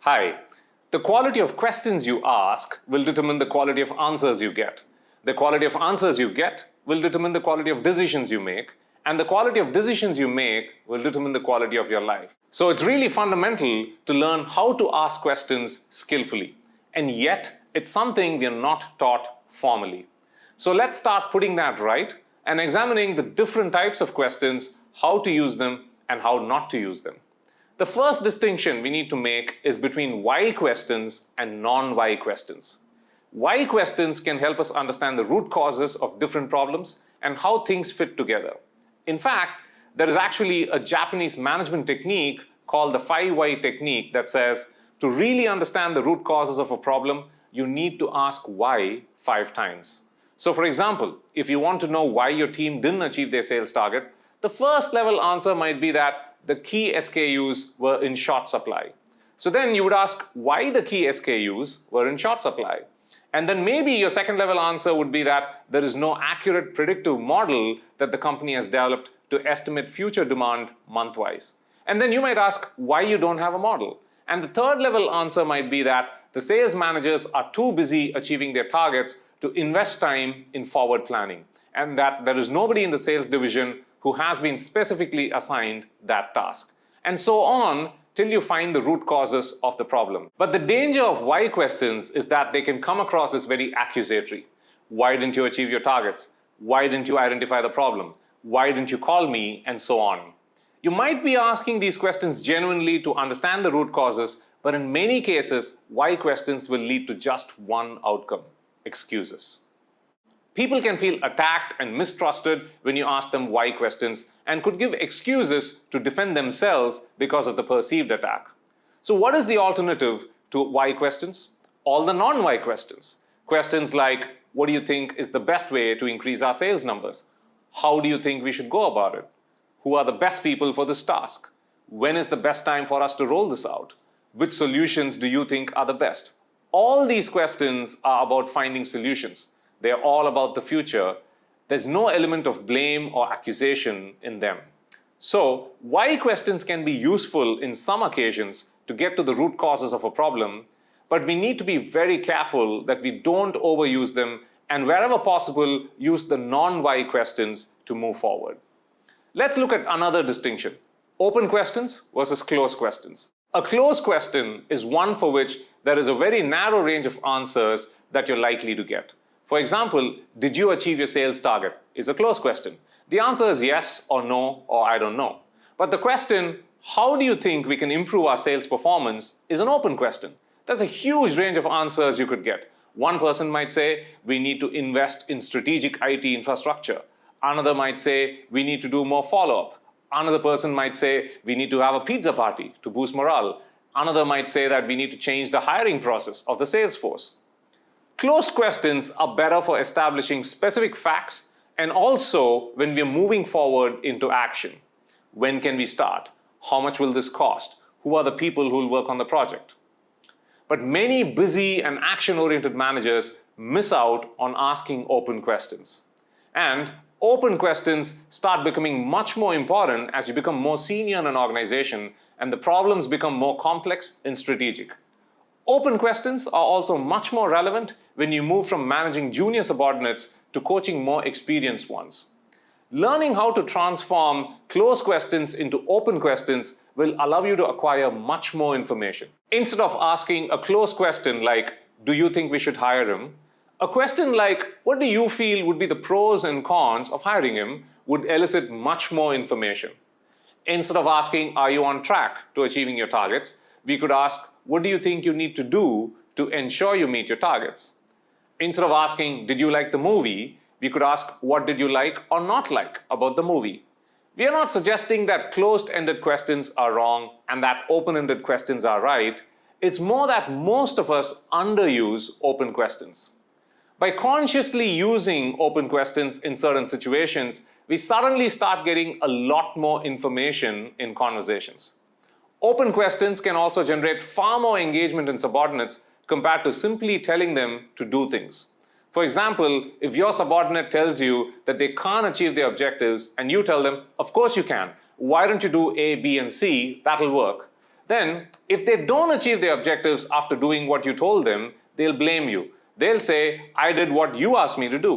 Hi. The quality of questions you ask will determine the quality of answers you get. The quality of answers you get will determine the quality of decisions you make, and the quality of decisions you make will determine the quality of your life. So it's really fundamental to learn how to ask questions skillfully. And yet, it's something we are not taught formally. So let's start putting that right and examining the different types of questions, how to use them, and how not to use them. The first distinction we need to make is between why questions and non-why questions. Why questions can help us understand the root causes of different problems and how things fit together. In fact, there is actually a Japanese management technique called the 5 why technique that says to really understand the root causes of a problem, you need to ask why 5 times. So for example, if you want to know why your team didn't achieve their sales target, the first level answer might be that the key SKUs were in short supply. So then you would ask why the key SKUs were in short supply. And then maybe your second level answer would be that there is no accurate predictive model that the company has developed to estimate future demand month-wise. And then you might ask why you don't have a model. And the third level answer might be that the sales managers are too busy achieving their targets to invest time in forward planning, and that there is nobody in the sales division who has been specifically assigned that task. And so on till you find the root causes of the problem. But the danger of why questions is that they can come across as very accusatory. Why didn't you achieve your targets? Why didn't you identify the problem? Why didn't you call me? And so on. You might be asking these questions genuinely to understand the root causes, but in many cases, why questions will lead to just one outcome: excuses. People can feel attacked and mistrusted when you ask them why questions and could give excuses to defend themselves because of the perceived attack. So what is the alternative to why questions? All the non-why questions. Questions like, what do you think is the best way to increase our sales numbers? How do you think we should go about it? Who are the best people for this task? When is the best time for us to roll this out? Which solutions do you think are the best? All these questions are about finding solutions. They are all about the future. There's no element of blame or accusation in them. So, why questions can be useful in some occasions to get to the root causes of a problem, but we need to be very careful that we don't overuse them and wherever possible, use the non-why questions to move forward. Let's look at another distinction: open questions versus closed questions. A closed question is one for which there is a very narrow range of answers that you're likely to get. For example, did you achieve your sales target is a closed question. The answer is yes or no or I don't know. But the question, how do you think we can improve our sales performance, is an open question. There's a huge range of answers you could get. One person might say we need to invest in strategic IT infrastructure. Another might say we need to do more follow-up. Another person might say we need to have a pizza party to boost morale. Another might say that we need to change the hiring process of the sales force. Closed questions are better for establishing specific facts and also when we are moving forward into action. When can we start? How much will this cost? Who are the people who will work on the project? But many busy and action-oriented managers miss out on asking open questions. And open questions start becoming much more important as you become more senior in an organization and the problems become more complex and strategic. Open questions are also much more relevant when you move from managing junior subordinates to coaching more experienced ones. Learning how to transform closed questions into open questions will allow you to acquire much more information. Instead of asking a closed question like, do you think we should hire him? A question like, what do you feel would be the pros and cons of hiring him would elicit much more information. Instead of asking, are you on track to achieving your targets? We could ask, what do you think you need to do to ensure you meet your targets? Instead of asking, did you like the movie? We could ask, what did you like or not like about the movie? We are not suggesting that closed-ended questions are wrong and that open-ended questions are right. It's more that most of us underuse open questions. By consciously using open questions in certain situations, we suddenly start getting a lot more information in conversations. Open questions can also generate far more engagement in subordinates compared to simply telling them to do things. For example, if your subordinate tells you that they can't achieve their objectives and you tell them, of course you can, why don't you do A, B, and C, that'll work, Then, if they don't achieve their objectives after doing what you told them, they'll blame you. They'll say, I did what you asked me to do.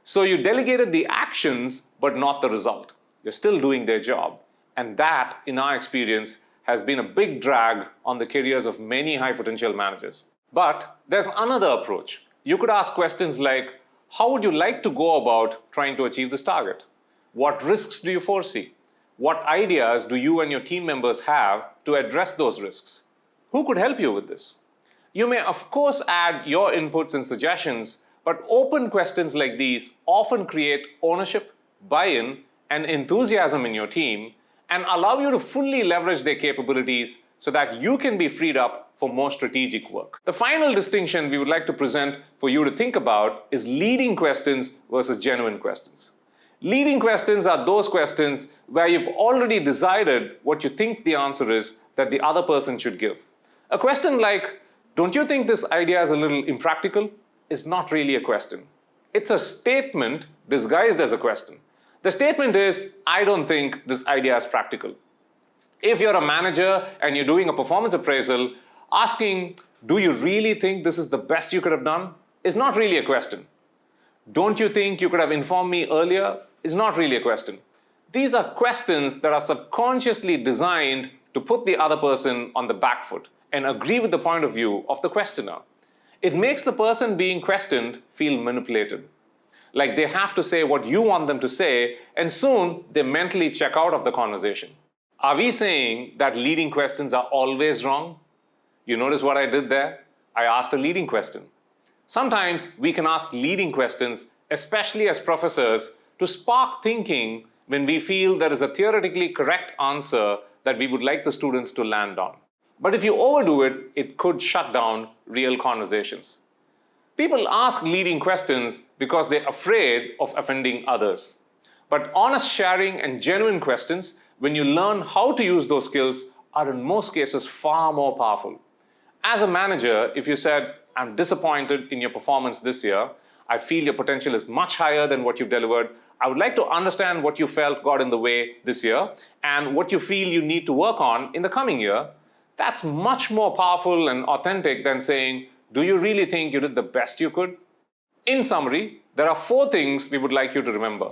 So you delegated the actions, but not the result. You're still doing their job. And that, in our experience, has been a big drag on the careers of many high potential managers. But there's another approach. You could ask questions like, how would you like to go about trying to achieve this target? What risks do you foresee? What ideas do you and your team members have to address those risks? Who could help you with this? You may, of course, add your inputs and suggestions, but open questions like these often create ownership, buy-in, and enthusiasm in your team and allow you to fully leverage their capabilities so that you can be freed up for more strategic work. The final distinction we would like to present for you to think about is leading questions versus genuine questions. Leading questions are those questions where you've already decided what you think the answer is that the other person should give. A question like, don't you think this idea is a little impractical? Is not really a question. It's a statement disguised as a question. The statement is, I don't think this idea is practical. If you're a manager and you're doing a performance appraisal, asking, do you really think this is the best you could have done? Is not really a question. Don't you think you could have informed me earlier? Is not really a question. These are questions that are subconsciously designed to put the other person on the back foot and agree with the point of view of the questioner. It makes the person being questioned feel manipulated. Like they have to say what you want them to say, and soon they mentally check out of the conversation. Are we saying that leading questions are always wrong? You notice what I did there? I asked a leading question. Sometimes we can ask leading questions, especially as professors, to spark thinking when we feel there is a theoretically correct answer that we would like the students to land on. But if you overdo it, it could shut down real conversations. People ask leading questions because they're afraid of offending others. But honest sharing and genuine questions, when you learn how to use those skills, are in most cases far more powerful. As a manager, if you said, I'm disappointed in your performance this year, I feel your potential is much higher than what you've delivered, I would like to understand what you felt got in the way this year and what you feel you need to work on in the coming year, that's much more powerful and authentic than saying, do you really think you did the best you could? In summary, there are 4 things we would like you to remember.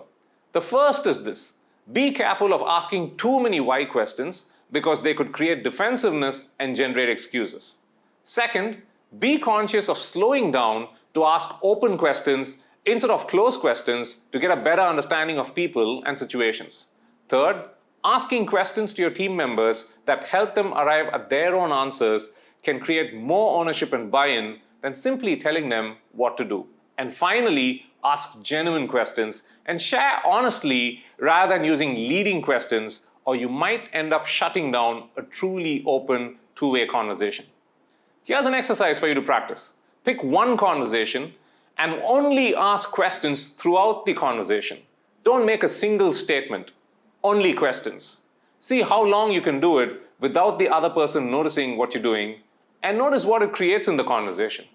The first is this: be careful of asking too many why questions because they could create defensiveness and generate excuses. Second, be conscious of slowing down to ask open questions instead of closed questions to get a better understanding of people and situations. Third, asking questions to your team members that help them arrive at their own answers can create more ownership and buy-in than simply telling them what to do. And finally, ask genuine questions and share honestly rather than using leading questions, or you might end up shutting down a truly open, two-way conversation. Here's an exercise for you to practice. Pick one conversation and only ask questions throughout the conversation. Don't make a single statement, only questions. See how long you can do it without the other person noticing what you're doing, and notice what it creates in the conversation.